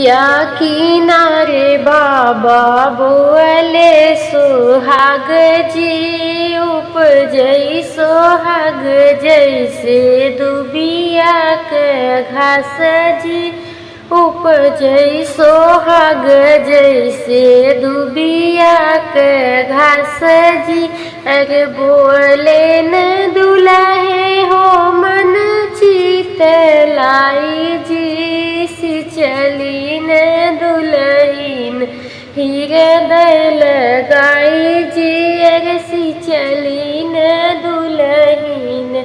नदिया किनारे बाबा बोले सोहाग जी उपजई सोहाग जैसे दुबिया के घास जी उपजई सोहाग जैसे दुबिया के घास जी। अरे बोले न दुल्हे हो मन चित लाई जी चली न दुल्हीन हृदय लगाई जी। अरे चली न दुल्हीन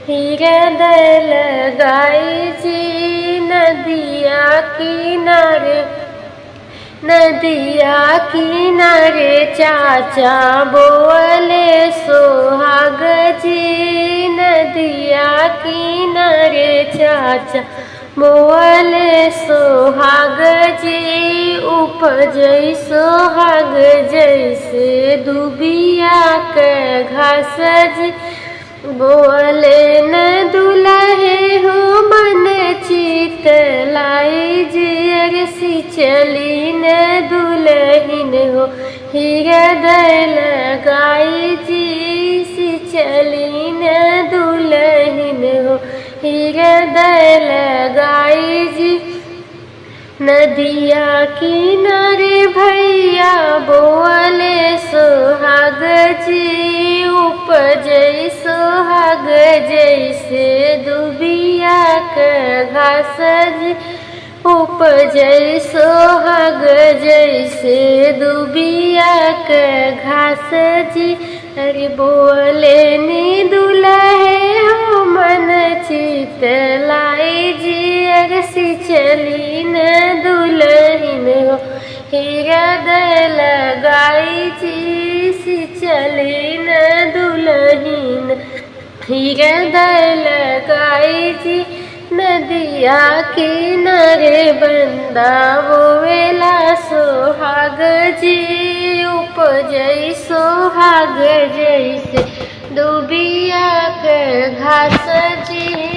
हृदय लगाई जी। नदिया किनारे चाचा बोले सोहाग जी। नदिया किनारे चाचा बोले सोहाग जी उपजई सोहाग जैसे दुबिया के घास जी। बोले न दुल्हे हो मन चित लाई जी। अरे चली न दुल्हीन हो हृदय लगाई जी। चली न दुल्हीन हो हृदय लगाई जी। नदिया किनारे भैया बोले सोहाग जी उपजई सोहाग जैसे दुबिया के घास जी। उपजई सोहाग जैसे दुबिया के घास जी। अरे बोले नी दुल्हे हो मन चित लाई जी। अरे चली न दुल्हीन हो हृदय लगाई जी। चली न दुल्हीन हृदय लगाई जी। नदिया किनारे बंदा बोला सोहाग जी उपजई सोहाग जैसे दुबिया के घास जी।